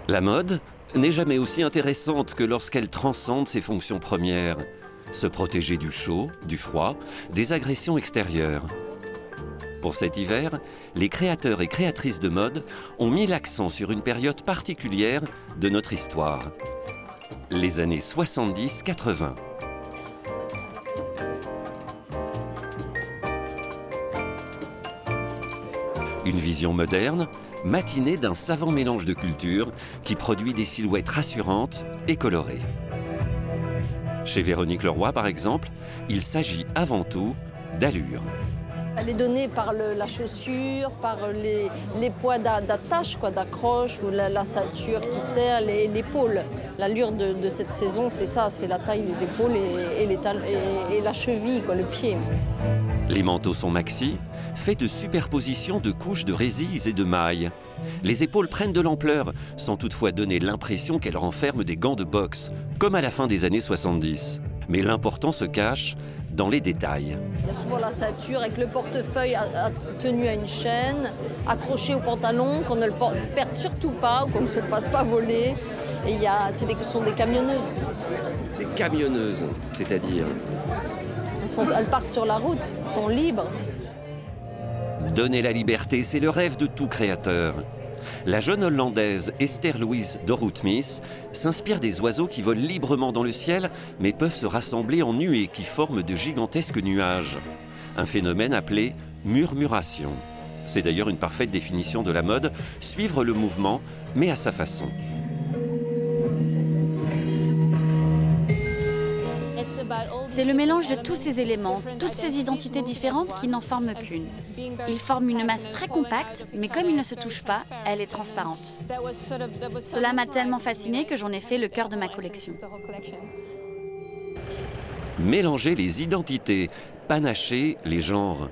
La mode n'est jamais aussi intéressante que lorsqu'elle transcende ses fonctions premières. Se protéger du chaud, du froid, des agressions extérieures. Pour cet hiver, les créateurs et créatrices de mode ont mis l'accent sur une période particulière de notre histoire. Les années 70-80. Une vision moderne, matinée d'un savant mélange de cultures qui produit des silhouettes rassurantes et colorées. Chez Véronique Leroy, par exemple, il s'agit avant tout d'allure. Elle est donnée par la chaussure, par les poids d'attache, d'accroche, ou la ceinture qui serre, l'épaule. L'allure de cette saison, c'est ça, c'est la taille, les épaules et la cheville, le pied. Les manteaux sont maxi, faits de superposition de couches de résilles et de mailles. Les épaules prennent de l'ampleur, sans toutefois donner l'impression qu'elles renferment des gants de boxe, comme à la fin des années 70. Mais l'important se cache dans les détails. Il y a souvent la ceinture avec le portefeuille tenu à une chaîne, accroché au pantalon, qu'on ne le perde surtout pas, ou qu'on ne se le fasse pas voler. Et ce sont des camionneuses. Des camionneuses, c'est-à-dire? Elles partent sur la route, elles sont libres. Donner la liberté, c'est le rêve de tout créateur. La jeune Hollandaise Esther Louise Dorrout-Mies s'inspire des oiseaux qui volent librement dans le ciel, mais peuvent se rassembler en nuées qui forment de gigantesques nuages. Un phénomène appelé murmuration. C'est d'ailleurs une parfaite définition de la mode, suivre le mouvement, mais à sa façon. C'est le mélange de tous ces éléments, toutes ces identités différentes qui n'en forment qu'une. Ils forment une masse très compacte, mais comme ils ne se touchent pas, elle est transparente. Cela m'a tellement fascinée que j'en ai fait le cœur de ma collection. Mélanger les identités, panacher les genres.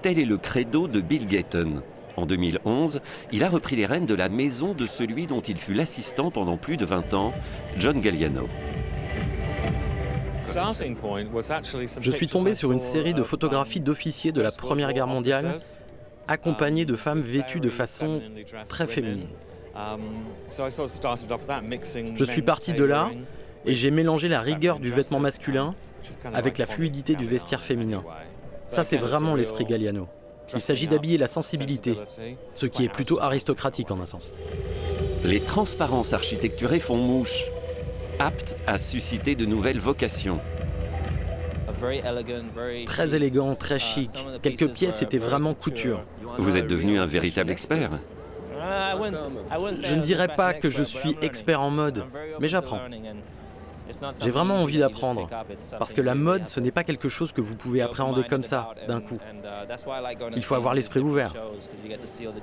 Tel est le credo de Bill Gayton. En 2011, il a repris les rênes de la maison de celui dont il fut l'assistant pendant plus de 20 ans, John Galliano. Je suis tombé sur une série de photographies d'officiers de la Première Guerre mondiale, accompagnés de femmes vêtues de façon très féminine. Je suis parti de là et j'ai mélangé la rigueur du vêtement masculin avec la fluidité du vestiaire féminin. Ça, c'est vraiment l'esprit Galliano. Il s'agit d'habiller la sensibilité, ce qui est plutôt aristocratique en un sens. Les transparences architecturées font mouche, aptes à susciter de nouvelles vocations. Très élégant, très chic. Quelques pièces étaient vraiment couture. Vous êtes devenu un véritable expert. Je ne dirais pas que je suis expert en mode, mais j'apprends. J'ai vraiment envie d'apprendre, parce que la mode, ce n'est pas quelque chose que vous pouvez appréhender comme ça, d'un coup. Il faut avoir l'esprit ouvert.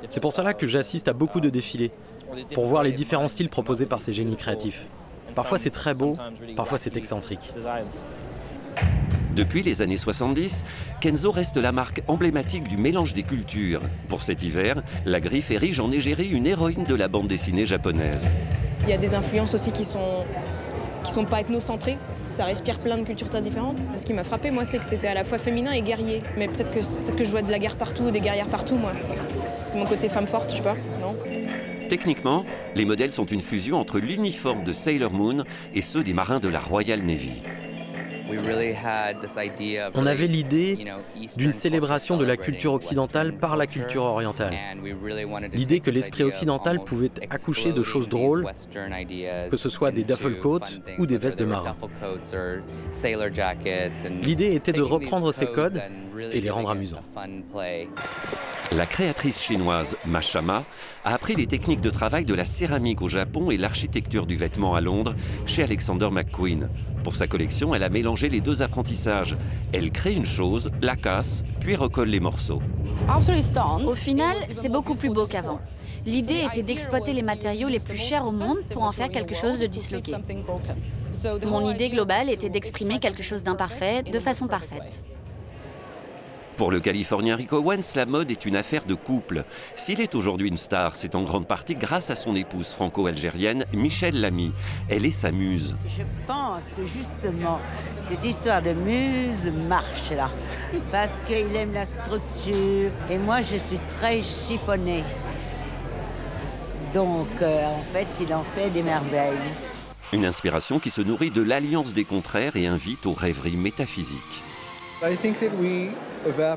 C'est pour cela que j'assiste à beaucoup de défilés, pour voir les différents styles proposés par ces génies créatifs. Parfois c'est très beau, parfois c'est excentrique. Depuis les années 70, Kenzo reste la marque emblématique du mélange des cultures. Pour cet hiver, la Griffe érige en égérie une héroïne de la bande dessinée japonaise. Il y a des influences aussi qui sont pas ethnocentrées. Ça respire plein de cultures très différentes. Ce qui m'a frappé, moi, c'est que c'était à la fois féminin et guerrier. Mais peut-être que je vois de la guerre partout, des guerrières partout, moi. C'est mon côté femme forte, je sais pas, non? Techniquement, les modèles sont une fusion entre l'uniforme de Sailor Moon et ceux des marins de la Royal Navy. On avait l'idée d'une célébration de la culture occidentale par la culture orientale. L'idée que l'esprit occidental pouvait accoucher de choses drôles, que ce soit des duffel coats ou des vestes de marin. L'idée était de reprendre ces codes et les rendre amusants. La créatrice chinoise Ma Chama a appris les techniques de travail de la céramique au Japon et l'architecture du vêtement à Londres chez Alexander McQueen. Pour sa collection, elle a mélangé les deux apprentissages. Elle crée une chose, la casse, puis recolle les morceaux. Au final, c'est beaucoup plus beau qu'avant. L'idée était d'exploiter les matériaux les plus chers au monde pour en faire quelque chose de disloqué. Mon idée globale était d'exprimer quelque chose d'imparfait de façon parfaite. Pour le Californien Rick Owens, la mode est une affaire de couple. S'il est aujourd'hui une star, c'est en grande partie grâce à son épouse franco-algérienne, Michel Lamy. Elle est sa muse. Je pense que justement, cette histoire de muse marche là. Parce qu'il aime la structure. Et moi, je suis très chiffonnée. Donc, en fait, il en fait des merveilles. Une inspiration qui se nourrit de l'alliance des contraires et invite aux rêveries métaphysiques.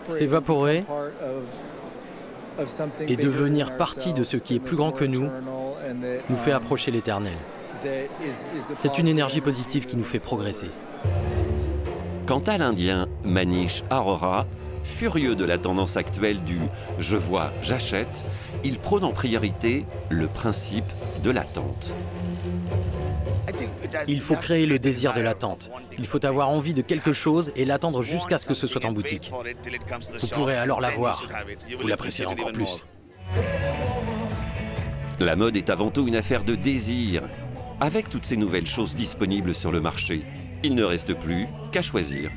S'évaporer et devenir partie de ce qui est plus grand que nous fait approcher l'éternel. C'est une énergie positive qui nous fait progresser. Quant à l'Indien Manish Arora, furieux de la tendance actuelle du « je vois, j'achète », il prône en priorité le principe de l'attente. Il faut créer le désir de l'attente. Il faut avoir envie de quelque chose et l'attendre jusqu'à ce que ce soit en boutique. Vous pourrez alors l'avoir. Vous l'apprécierez encore plus. La mode est avant tout une affaire de désir. Avec toutes ces nouvelles choses disponibles sur le marché, il ne reste plus qu'à choisir.